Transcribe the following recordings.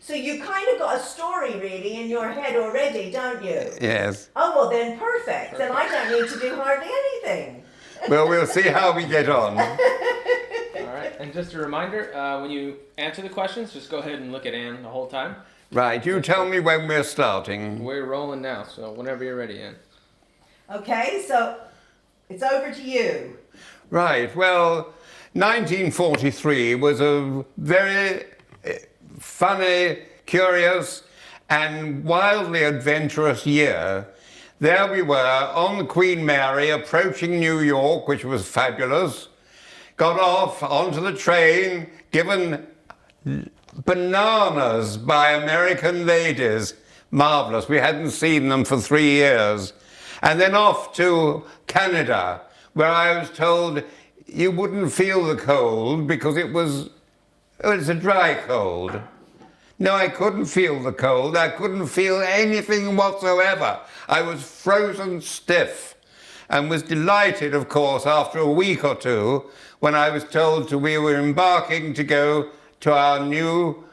So you kind of got a story really in your head already, don't you? Yes. Oh, well then perfect. Then I don't need to do hardly anything. Well, we'll see how we get on. All right, and just a reminder, when you answer the questions, just go ahead and look at Ann the whole time. Right, you tell me when we're starting. We're rolling now, so whenever you're ready, Ann. Okay, so it's over to you. Right, well, 1943 was a very funny, curious, and wildly adventurous year. There we were on the Queen Mary approaching New York, which was fabulous. Got off onto the train, given bananas by American ladies. Marvelous. We hadn't seen them for 3 years. And then off to Canada, where I was told you wouldn't feel the cold because it's a dry cold. No, I couldn't feel the cold. I couldn't feel anything whatsoever. I was frozen stiff and was delighted, of course, after a week or two when I was told we were embarking to go to our new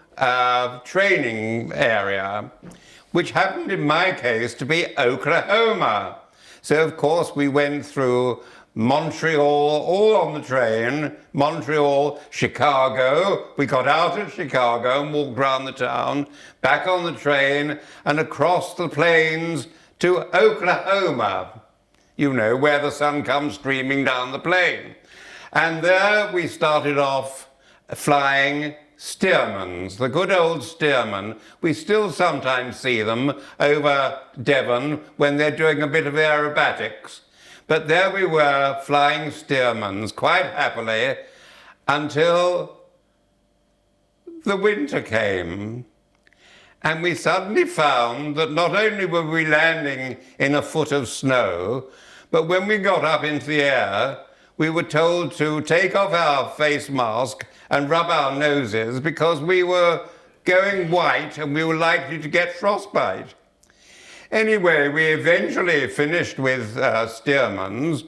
training area, which happened in my case to be Oklahoma. So, of course, we went through Montreal, all on the train, Montreal, Chicago. We got out of Chicago and walked around the town, back on the train and across the plains to Oklahoma, you know, where the sun comes streaming down the plain. And there we started off flying Stearmans, the good old Stearman. We still sometimes see them over Devon when they're doing a bit of aerobatics. But there we were, flying Stearmans, quite happily, until the winter came. And we suddenly found that not only were we landing in a foot of snow, but when we got up into the air, we were told to take off our face mask and rub our noses because we were going white and we were likely to get frostbite. Anyway, we eventually finished with Stearmans,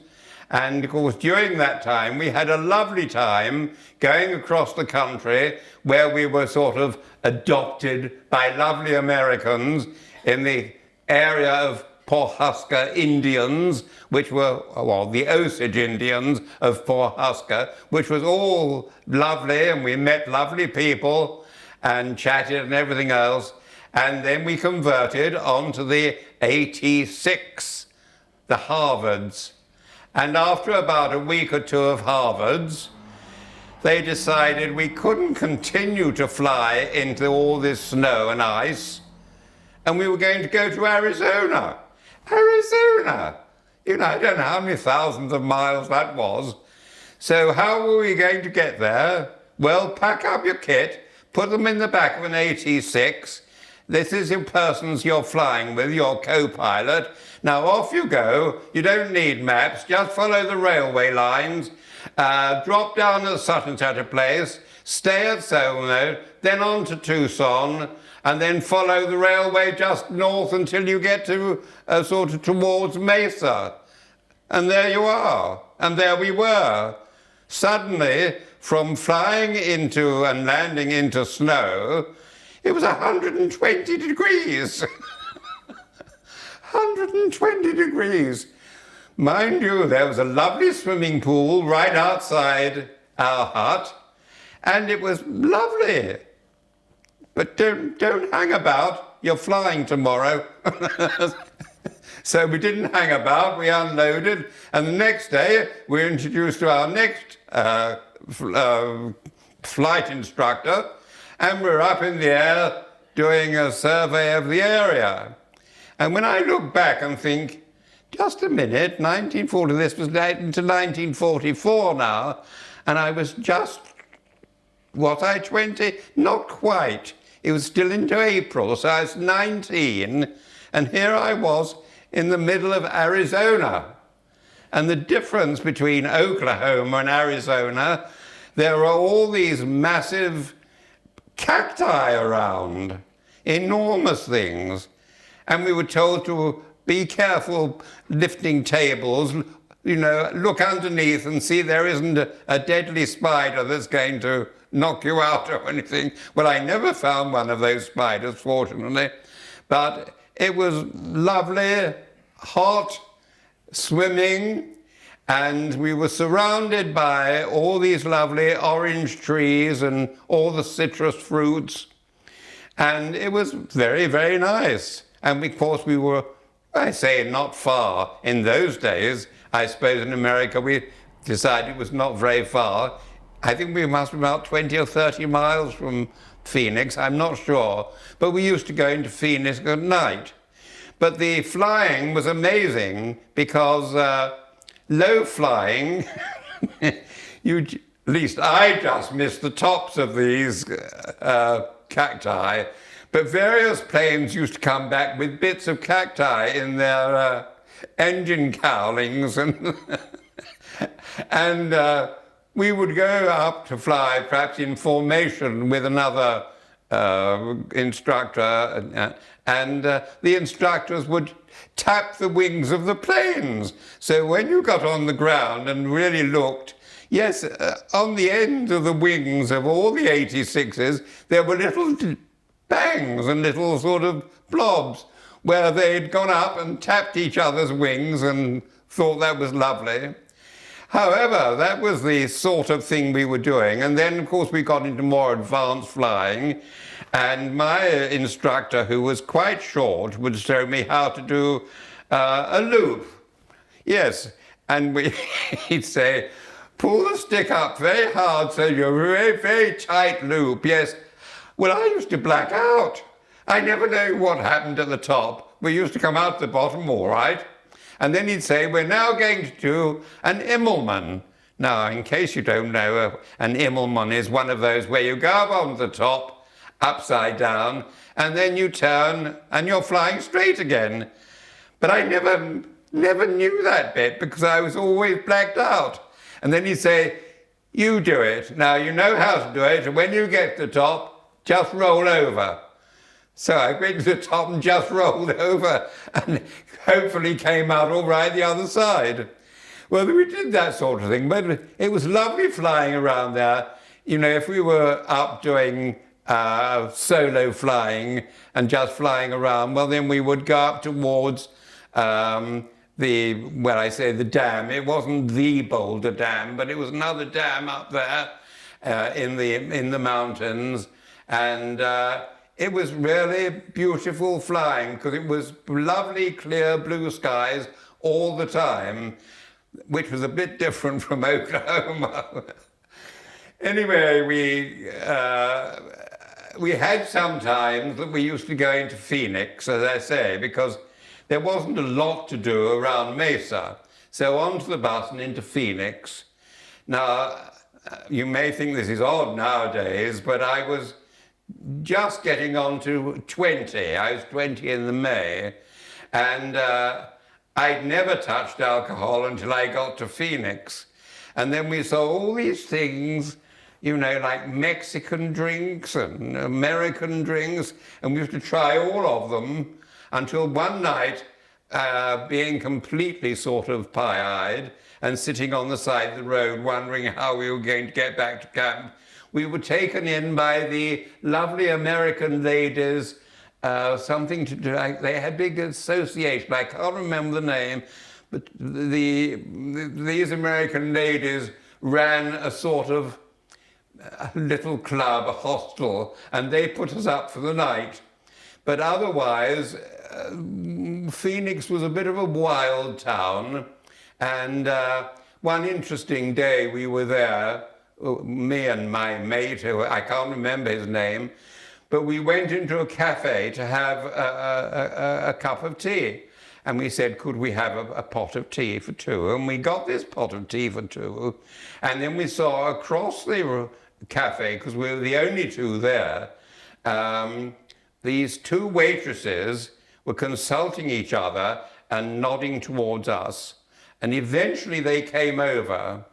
and of course during that time we had a lovely time going across the country where we were sort of adopted by lovely Americans in the area of Pawhuska Indians, which were, well, the Osage Indians of Pawhuska, which was all lovely, and we met lovely people and chatted and everything else. And then we converted onto the 86, the Harvards. And after about a week or two of Harvards, they decided we couldn't continue to fly into all this snow and ice, and we were going to go to Arizona. Arizona! You know, I don't know how many thousands of miles that was. So how were we going to get there? Well, pack up your kit, put them in the back of an 86. This is the persons you're flying with, your co-pilot. Now off you go. You don't need maps, just follow the railway lines, drop down to such and such a place, stay at Selma, then on to Tucson, and then follow the railway just north until you get to sort of towards Mesa. And there you are. And there we were. Suddenly, from flying into and landing into snow, it was 120 degrees. 120 degrees. Mind you, there was a lovely swimming pool right outside our hut, and it was lovely. But don't hang about, you're flying tomorrow. So we didn't hang about, we unloaded, and the next day we were introduced to our next flight instructor, and we're up in the air doing a survey of the area. And when I look back and think, just a minute, 1940, this was into 1944 now, and I was just, was I 20? Not quite. It was still into April, so I was 19, and here I was in the middle of Arizona. And the difference between Oklahoma and Arizona, there are all these massive cacti around, enormous things. And we were told to be careful lifting tables, you know, look underneath and see there isn't a deadly spider that's going to knock you out or anything. Well, I never found one of those spiders, fortunately. But it was lovely, hot, swimming, and we were surrounded by all these lovely orange trees and all the citrus fruits. And it was very, very nice. And of course we were, I say, not far. In those days, I suppose in America we decided it was not very far. I think we must be about 20 or 30 miles from Phoenix, I'm not sure. But we used to go into Phoenix at night. But the flying was amazing because low flying, at least I just missed the tops of these cacti, but various planes used to come back with bits of cacti in their engine cowlings, and we would go up to fly perhaps in formation with another instructor, and the instructors would tap the wings of the planes. So when you got on the ground and really looked, yes, on the end of the wings of all the 86s, there were little bangs and little sort of blobs where they'd gone up and tapped each other's wings and thought that was lovely. However, that was the sort of thing we were doing. And then, of course, we got into more advanced flying. And my instructor, who was quite short, would show me how to do a loop. Yes, and he'd say, pull the stick up very hard so you're a very, very tight loop. Yes. Well, I used to black out. I never knew what happened at the top. We used to come out the bottom all right. And then he'd say, we're now going to do an Immelman. Now, in case you don't know, an Immelman is one of those where you go up on the top, upside down, and then you turn and you're flying straight again. But I never knew that bit because I was always blacked out. And then he'd say, you do it. Now, you know how to do it, and when you get to the top, just roll over. So I went to the top and just rolled over and hopefully came out all right the other side. Well, we did that sort of thing, but it was lovely flying around there. You know, if we were up doing solo flying and just flying around, well, then we would go up towards the dam. It wasn't the Boulder Dam, but it was another dam up there in the mountains. And it was really beautiful flying because it was lovely, clear blue skies all the time, which was a bit different from Oklahoma. Anyway, we had some times that we used to go into Phoenix, as I say, because there wasn't a lot to do around Mesa. So onto the bus and into Phoenix. Now, you may think this is odd nowadays, but I was just getting on to 20. I was 20 in the May, and I'd never touched alcohol until I got to Phoenix. And then we saw all these things, you know, like Mexican drinks and American drinks, and we used to try all of them until one night, being completely sort of pie-eyed and sitting on the side of the road wondering how we were going to get back to camp, we were taken in by the lovely American ladies, something to do, they had a big association, I can't remember the name, but these American ladies ran a sort of little club, a hostel, and they put us up for the night. But otherwise, Phoenix was a bit of a wild town, and one interesting day we were there, me and my mate, who I can't remember his name, but we went into a cafe to have a cup of tea. And we said, could we have a pot of tea for two? And we got this pot of tea for two. And then we saw across the cafe, because we were the only two there, these two waitresses were consulting each other and nodding towards us. And eventually they came over.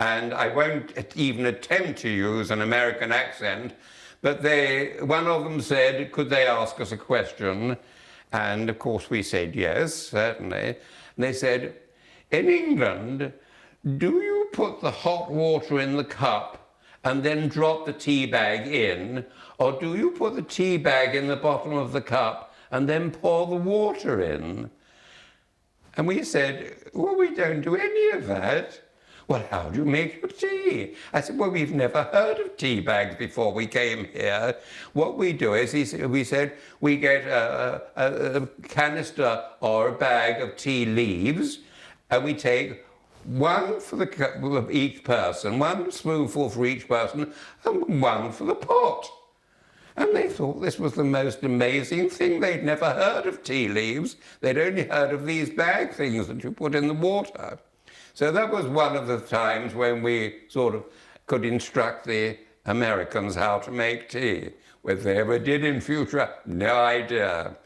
And I won't even attempt to use an American accent, but one of them said, could they ask us a question? And of course we said yes, certainly. And they said, in England, do you put the hot water in the cup and then drop the tea bag in, or do you put the tea bag in the bottom of the cup and then pour the water in? And we said, well, we don't do any of that. Well, how do you make your tea? I said, well, we've never heard of tea bags before we came here. What we do is, we said, we get a canister or a bag of tea leaves, and we take one for each person, one spoonful for each person, and one for the pot. And they thought this was the most amazing thing. They'd never heard of tea leaves. They'd only heard of these bag things that you put in the water. So that was one of the times when we sort of could instruct the Americans how to make tea. Whether they ever did in future, no idea.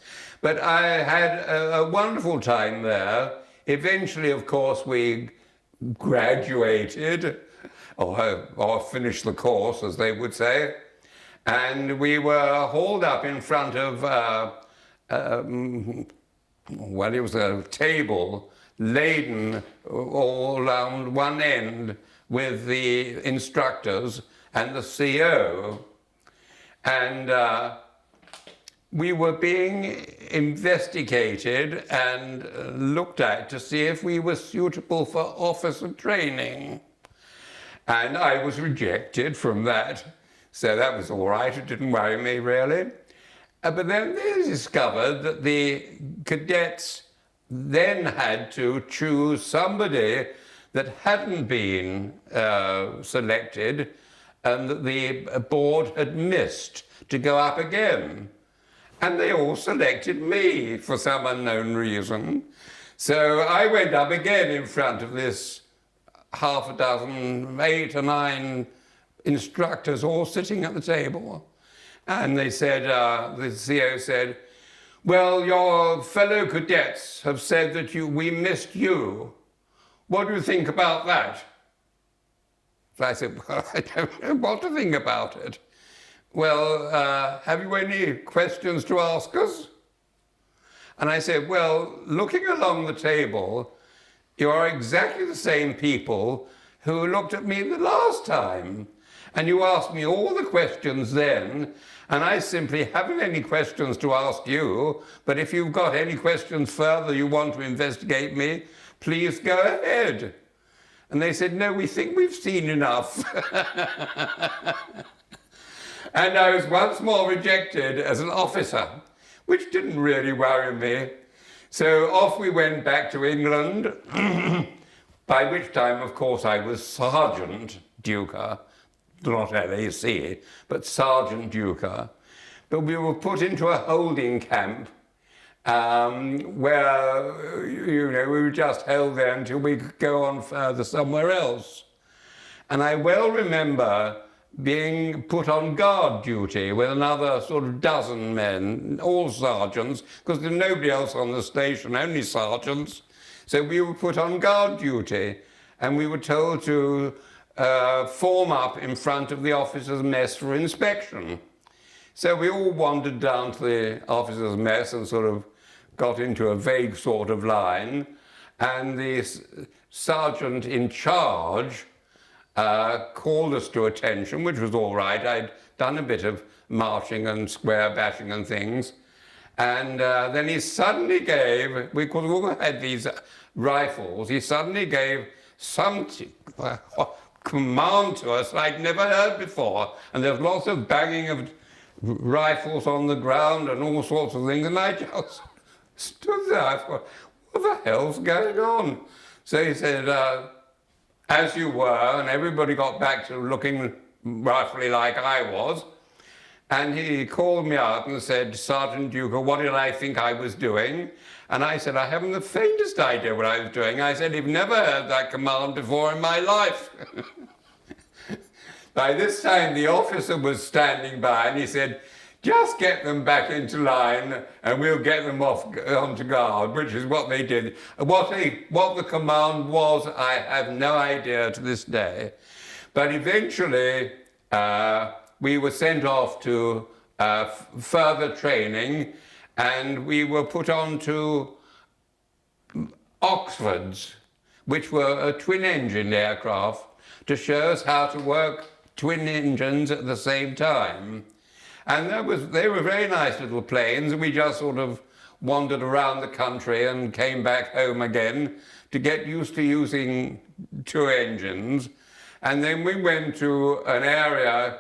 But I had a wonderful time there. Eventually, of course, we graduated, or finished the course, as they would say. And we were hauled up in front of, well, it was a table laden all around one end with the instructors and the CO. And we were being investigated and looked at to see if we were suitable for officer training. And I was rejected from that. So that was all right, it didn't worry me really. But then they discovered that the cadets then had to choose somebody that hadn't been selected and that the board had missed to go up again. And they all selected me for some unknown reason. So I went up again in front of this half a dozen, 8 or 9 instructors all sitting at the table. And they said, the CO said, well, your fellow cadets have said that we missed you. What do you think about that? So I said, well, I don't know what to think about it. Well, have you any questions to ask us? And I said, well, looking along the table, you are exactly the same people who looked at me the last time. And you asked me all the questions then, and I simply haven't any questions to ask you, but if you've got any questions further you want to investigate me, please go ahead. And they said, no, we think we've seen enough. And I was once more rejected as an officer, which didn't really worry me. So off we went back to England, by which time, of course, I was Sergeant Duker. Not LAC, but Sergeant Duker. But we were put into a holding camp where, you know, we were just held there until we could go on further somewhere else. And I well remember being put on guard duty with another sort of dozen men, all sergeants, because there was nobody else on the station, only sergeants. So we were put on guard duty, and we were told to form up in front of the officers' mess for inspection. So we all wandered down to the officers' mess and sort of got into a vague sort of line, and the sergeant in charge called us to attention, which was all right. I'd done a bit of marching and square bashing and things, and then he suddenly gave, because we all had these rifles, he suddenly gave some command to us I'd never heard before, and there's lots of banging of rifles on the ground and all sorts of things, and I just stood there. I thought, what the hell's going on? So he said, as you were, and everybody got back to looking roughly like I was, and he called me out and said, Sergeant Duker, what did I think I was doing? And I said, I haven't the faintest idea what I was doing. I said, I've never heard that command before in my life. By this time, the officer was standing by, and he said, just get them back into line, and we'll get them off onto guard, which is what they did. What the command was, I have no idea to this day. But eventually, we were sent off to further training, and we were put on to Oxfords, which were a twin-engined aircraft, to show us how to work twin engines at the same time. And they were very nice little planes. We just sort of wandered around the country and came back home again to get used to using two engines. And then we went to an area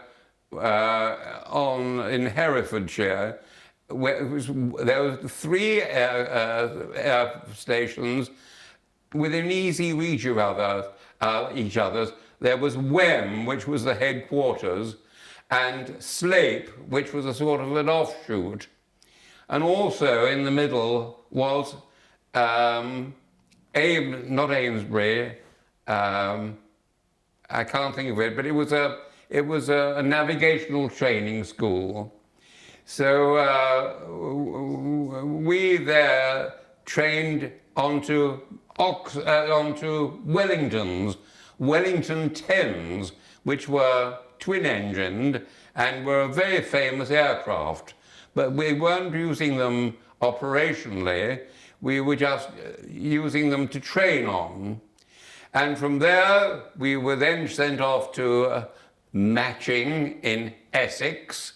in Herefordshire where there were three air stations within easy reach of each other's. There was Wem, which was the headquarters, and Slape, which was a sort of an offshoot. And also in the middle was not Amesbury, I can't think of it, but it was a navigational training school. So we there trained onto Wellingtons, Wellington 10s, which were twin-engined and were a very famous aircraft. But we weren't using them operationally, we were just using them to train on. And from there, we were then sent off to Matching in Essex,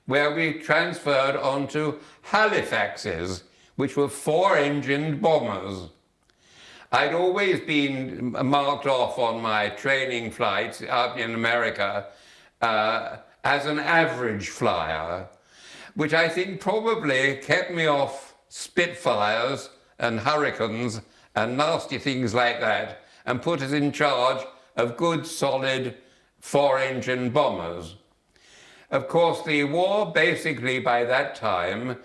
where we transferred onto Halifaxes, which were four-engined bombers. I'd always been marked off on my training flights up in America as an average flyer, which I think probably kept me off Spitfires and Hurricanes and nasty things like that, and put us in charge of good, solid, four-engine bombers. Of course, the war basically by that time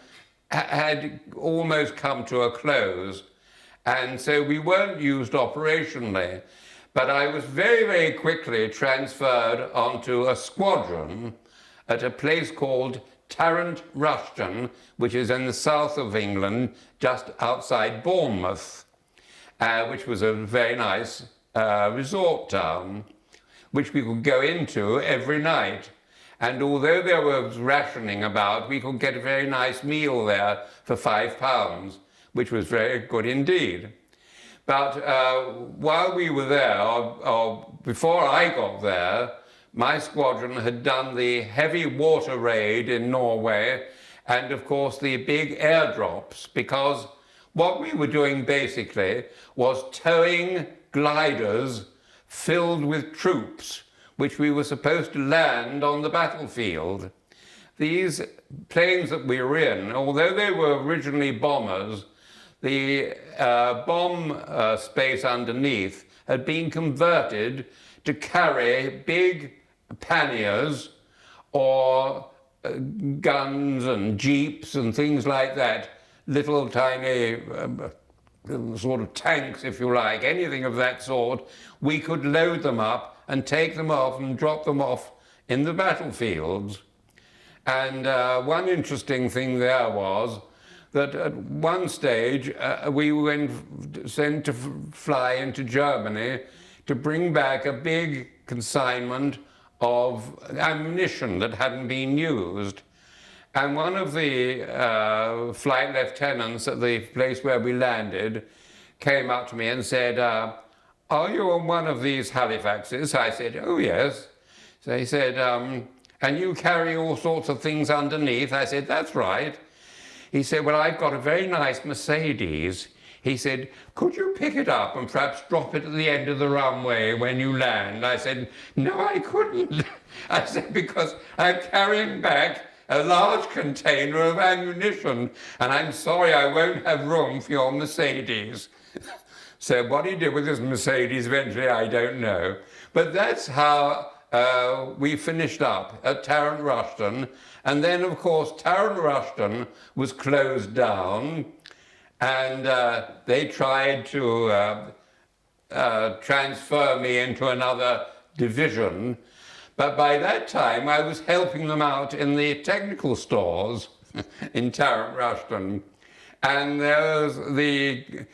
had almost come to a close, and so we weren't used operationally. But I was very, very quickly transferred onto a squadron at a place called Tarrant Rushton, which is in the south of England, just outside Bournemouth, which was a very nice resort town, which we could go into every night. And although there was rationing about, we could get a very nice meal there for £5, which was very good indeed. But while we were there, or before I got there, my squadron had done the heavy water raid in Norway and, of course, the big airdrops, because what we were doing basically was towing gliders filled with troops, which we were supposed to land on the battlefield. These planes that we were in, although they were originally bombers, the bomb space underneath had been converted to carry big panniers or guns and jeeps and things like that, little tiny sort of tanks, if you like, anything of that sort. We could load them up and take them off and drop them off in the battlefields. And one interesting thing there was that at one stage we were sent to fly into Germany to bring back a big consignment of ammunition that hadn't been used. And one of the flight lieutenants at the place where we landed came up to me and said, "Are you on one of these Halifaxes?" I said, "Oh, yes." So he said, "And you carry all sorts of things underneath?" I said, "That's right." He said, "Well, I've got a very nice Mercedes." He said, "Could you pick it up and perhaps drop it at the end of the runway when you land?" I said, "No, I couldn't." I said, "Because I'm carrying back a large container of ammunition, and I'm sorry I won't have room for your Mercedes." So what he did with his Mercedes eventually, I don't know. But that's how we finished up at Tarrant Rushton. And then, of course, Tarrant Rushton was closed down, and they tried to transfer me into another division. But by that time, I was helping them out in the technical stores in Tarrant Rushton. And there was the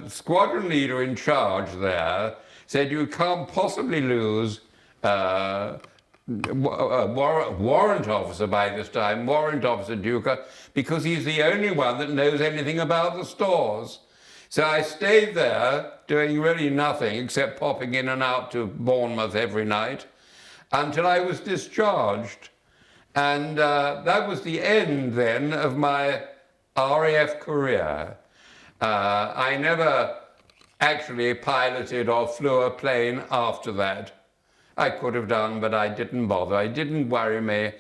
squadron leader in charge there said, "You can't possibly lose a warrant officer by this time, Warrant Officer Duker, because he's the only one that knows anything about the stores." So I stayed there doing really nothing except popping in and out to Bournemouth every night. until I was discharged. And that was the end then of my RAF career. I never actually piloted or flew a plane after that. I could have done, but I didn't bother. It didn't worry me.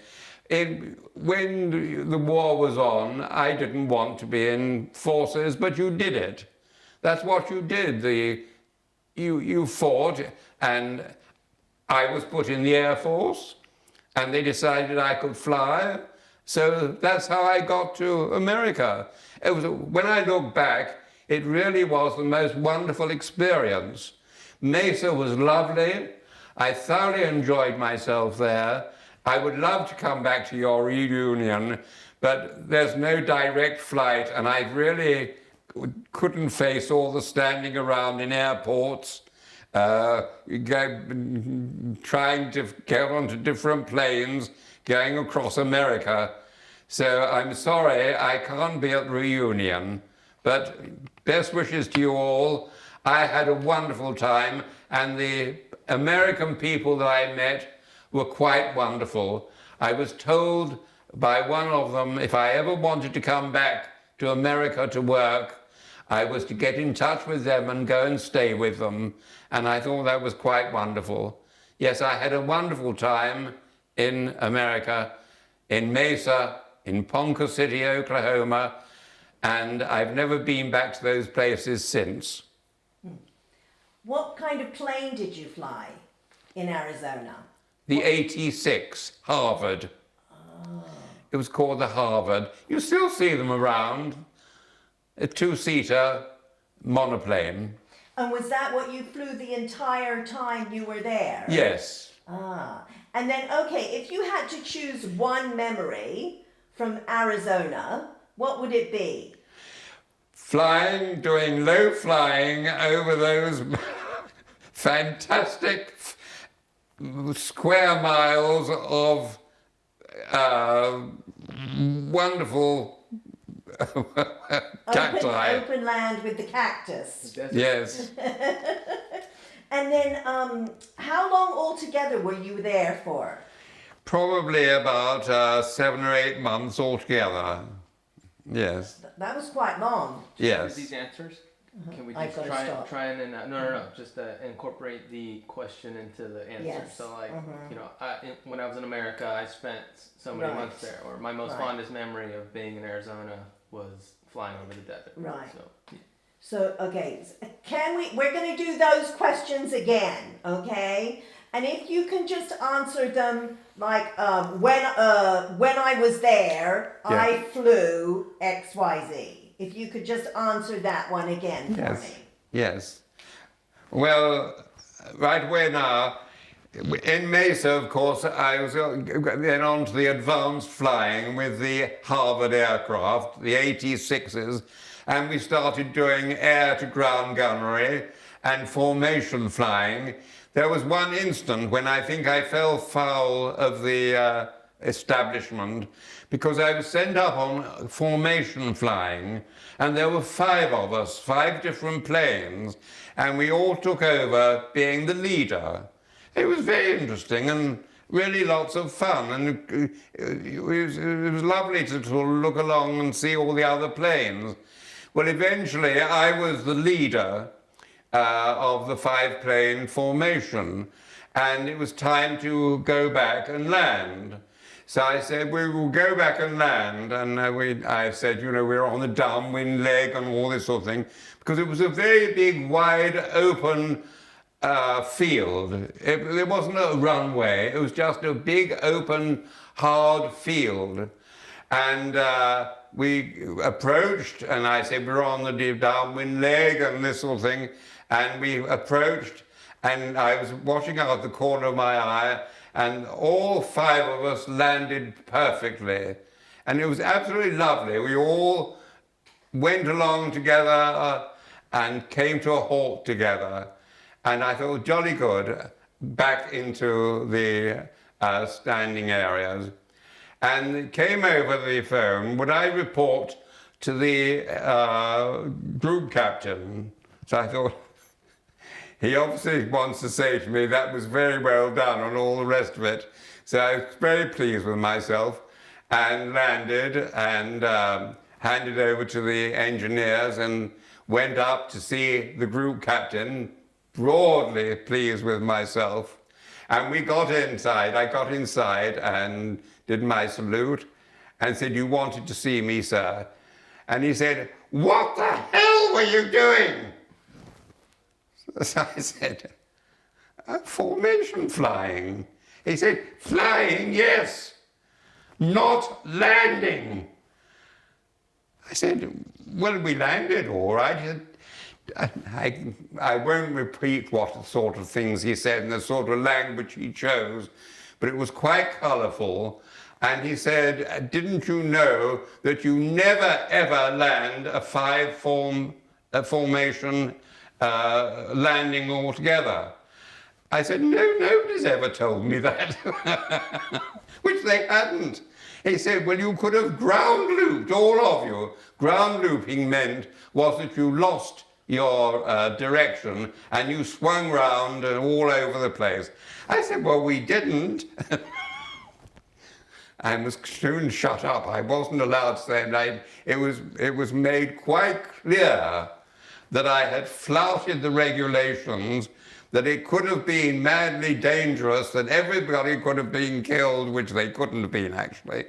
When the war was on, I didn't want to be in forces, but you did it. That's what you did. You fought, and I was put in the Air Force, and they decided I could fly. So that's how I got to America. When I look back, it really was the most wonderful experience. Mesa was lovely. I thoroughly enjoyed myself there. I would love to come back to your reunion, but there's no direct flight, and I really couldn't face all the standing around in airports, trying to get onto different planes, going across America. So I'm sorry I can't be at the reunion, but best wishes to you all. I had a wonderful time, and the American people that I met were quite wonderful. I was told by one of them if I ever wanted to come back to America to work, I was to get in touch with them and go and stay with them. And I thought that was quite wonderful. Yes, I had a wonderful time in America, in Mesa, in Ponca City, Oklahoma, and I've never been back to those places since. What kind of plane did you fly in Arizona? The 86 Harvard. Oh. It was called the Harvard. You still see them around. A two-seater monoplane. And was that what you flew the entire time you were there? Yes. Ah. And then, okay, if you had to choose one memory from Arizona, what would it be? Flying, doing low flying over those fantastic square miles of wonderful cacti. Open land with the cactus. Yes. And then, how long altogether were you there for? Probably about 7 or 8 months altogether. Yes. That was quite long. Yes. These answers. Can we I've just gotta try and no, just incorporate the question into the answer. Yes. So like, when I was in America, I spent so many Right. months there. Or my most Right. fondest memory of being in Arizona was flying over the desert. Right. So, So, okay, we're going to do those questions again, okay? And if you can just answer them like, when I was there, Yeah. I flew XYZ. If you could just answer that one again for Yes. me. Yes. Well, right away now, in Mesa, of course, I was then on to the advanced flying with the Harvard aircraft, the 86s, and we started doing air-to-ground gunnery and formation flying. There was one instant when I think I fell foul of the establishment because I was sent up on formation flying, and there were 5 of us, 5 different planes, and we all took over being the leader. It was very interesting and really lots of fun, and it was lovely to sort of look along and see all the other planes. Well, eventually I was the leader of the 5-plane formation, and it was time to go back and land. So I said, we will go back and land, and I said, you know, we're on the downwind leg and all this sort of thing, because it was a very big, wide, open field. There wasn't a runway, it was just a big, open, hard field. And we approached, and I said, we're on the downwind leg and this sort of thing, and we approached, and I was watching out the corner of my eye, and all 5 of us landed perfectly. And it was absolutely lovely. We all went along together and came to a halt together. And I thought, jolly good, back into the standing areas. And it came over the phone, would I report to the group captain? So I thought, he obviously wants to say to me that was very well done and all the rest of it. So I was very pleased with myself and landed and handed over to the engineers and went up to see the group captain, broadly pleased with myself. And we got inside. I got inside and did my salute and said, "You wanted to see me, sir?" And he said, "What the hell were you doing?" So I said, "Formation flying." He said, "Flying, yes, not landing." I said, "Well, we landed all right." He said, I won't repeat what sort of things he said and the sort of language he chose, but it was quite colourful. And he said, "Didn't you know that you never ever land a formation landing altogether?" I said, "No, nobody's ever told me that," which they hadn't. He said, "Well, you could have ground looped, all of you." Ground looping meant was that you lost your direction and you swung round all over the place. I said, "Well, we didn't." I was soon shut up. I wasn't allowed to say that. It was made quite clear that I had flouted the regulations, that it could have been madly dangerous, that everybody could have been killed, which they couldn't have been actually.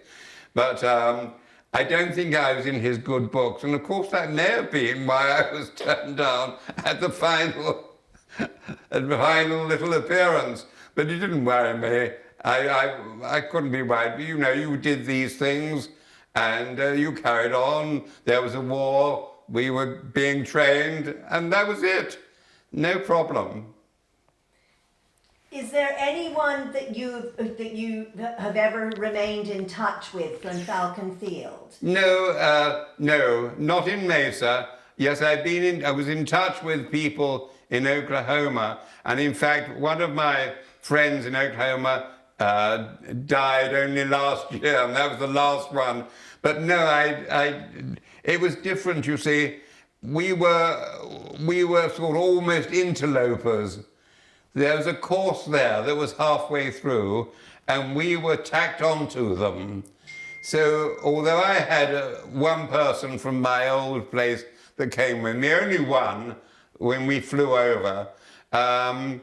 But I don't think I was in his good books. And of course that may have been why I was turned down at the final little appearance. But it didn't worry me. I couldn't be worried. You know, you did these things and you carried on. There was a war, we were being trained, and that was it. No problem. Is there anyone that you have ever remained in touch with from Falcon Field? No, no, not in Mesa. Yes, I was in touch with people in Oklahoma, and in fact, one of my friends in Oklahoma died only last year, and that was the last one. But no, it was different. You see, we were sort of almost interlopers. There was a course there that was halfway through, and we were tacked onto them. So although I had one person from my old place that came with me, only one, when we flew over, and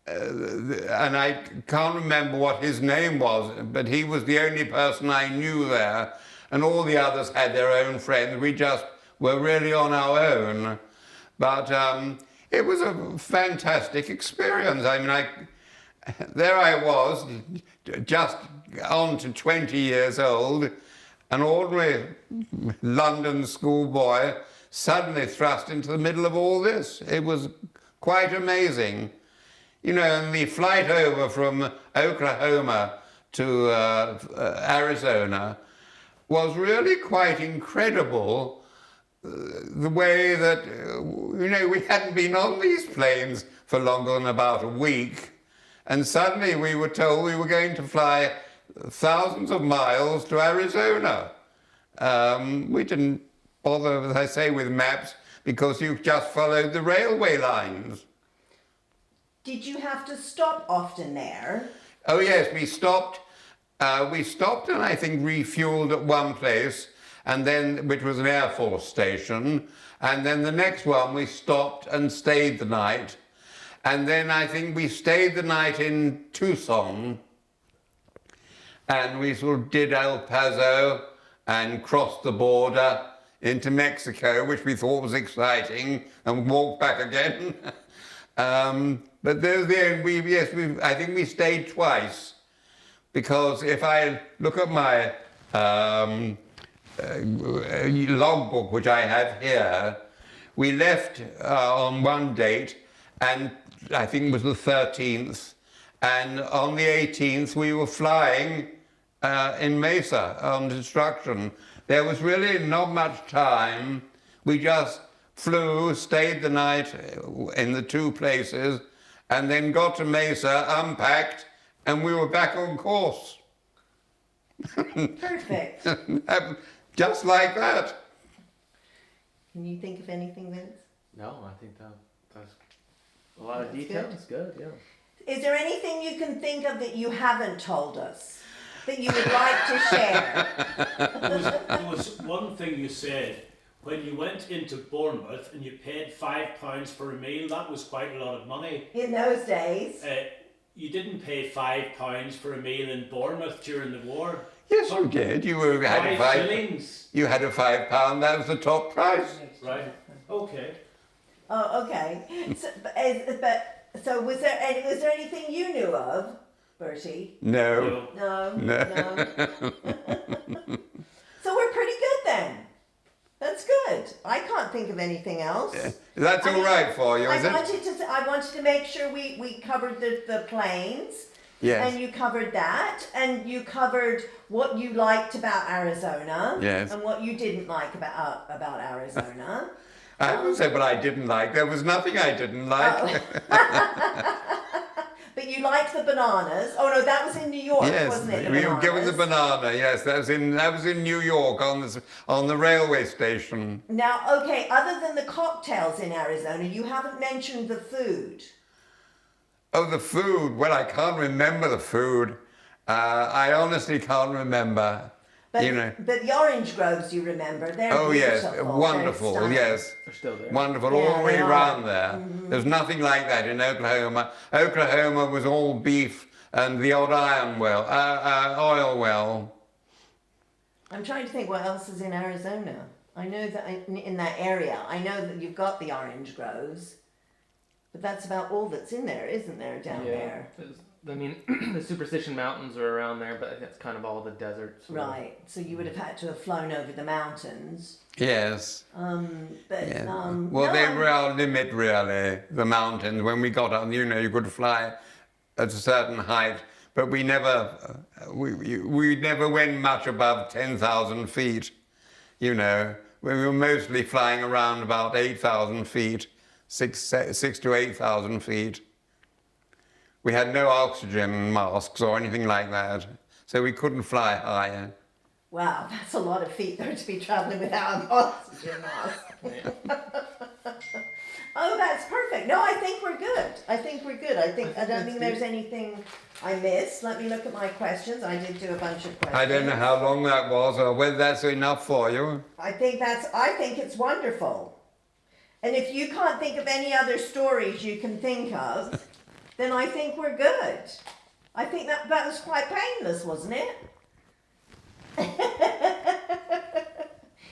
I can't remember what his name was, but he was the only person I knew there, and all the others had their own friends. We just were really on our own. But it was a fantastic experience. I mean, there I was, just on to 20 years old, an ordinary London schoolboy, suddenly thrust into the middle of all this. It was quite amazing. You know, and the flight over from Oklahoma to Arizona was really quite incredible. The way that, you know, we hadn't been on these planes for longer than about a week, and suddenly we were told we were going to fly thousands of miles to Arizona. We didn't bother, as I say, with maps, because you just followed the railway lines. Did you have to stop often there? Oh yes, we stopped and I think refueled at one place, and then, which was an Air Force station, and then the next one we stopped and stayed the night, and then I think we stayed the night in Tucson, and we sort of did El Paso and crossed the border into Mexico, which we thought was exciting, and walked back again. But I think we stayed twice, because if I look at my logbook, which I have here, we left on one date, and I think it was the 13th, and on the 18th we were flying in Mesa on instruction. There was really not much time. We just flew, stayed the night in the two places, and then got to Mesa, unpacked, and we were back on course. Perfect. Just like that. Can you think of anything, Vince? No, I think that's A lot of That's details. Good. Yeah. Is there anything you can think of that you haven't told us that you would like to share? There was one thing you said when you went into Bournemouth and you paid £5 for a meal. That was quite a lot of money. In those days, You didn't pay £5 for a meal in Bournemouth during the war. Yes, you did. Had Five shillings. You had a £5. That was the top price. Right. Okay. oh, okay. So was there anything you knew of, Bertie? No. No. No. So we're pretty good then. That's good. I can't think of anything else. That's all right for you, is it? I wanted to make sure we covered the planes. Yes. And you covered that, and you covered what you liked about Arizona. Yes. And what you didn't like about Arizona. I haven't said what I didn't like. There was nothing I didn't like. But you liked the bananas. Oh no, that was in New York, Yes, wasn't it? we were given the banana. Yes, that was in New York on the railway station. Now, okay, other than the cocktails in Arizona, you haven't mentioned the food. Oh, the food. Well, I can't remember the food. I honestly can't remember. But, You know. but the orange groves you remember, they're Oh yes, beautiful. wonderful. They're stunning. Yes, They're still there. wonderful Yeah, all the way they are. around there. There's nothing like that in Oklahoma. Oklahoma was all beef and the odd oil well. I'm trying to think what else is in Arizona. I know that in that area, I know that you've got the orange groves, but that's about all that's in there, isn't there, down there? I mean, the Superstition Mountains are around there, but that's kind of all the desert. sort of. Right. So you would have had to have flown over the mountains. Yes. But Yeah. no, They were our limit, really. The mountains. When we got up, you could fly at a certain height, but we never went much above 10,000 feet. We were mostly flying around about 8,000 feet, 6 to 8,000 feet. We had no oxygen masks or anything like that, so we couldn't fly higher. Wow, that's a lot of feet there to be traveling without an oxygen mask. Oh, that's perfect. No, I think we're good. I don't think there's anything I missed. Let me look at my questions. I did do a bunch of questions. I don't know how long that was or whether that's enough for you. I think it's wonderful. And if you can't think of any other stories you can think of, then I think we're good. I think that was quite painless, wasn't it?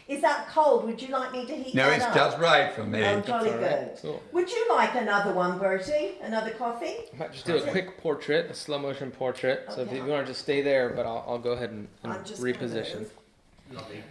Is that cold? Would you like me to heat No, that it's up? just right for me. Oh, jolly all good. right. Cool. Would you like another one, Bertie? Another coffee? I might just do a quick portrait, a slow motion portrait. So if Okay. you want to just stay there, but I'll go ahead and I'm just gonna reposition. move. Lovely.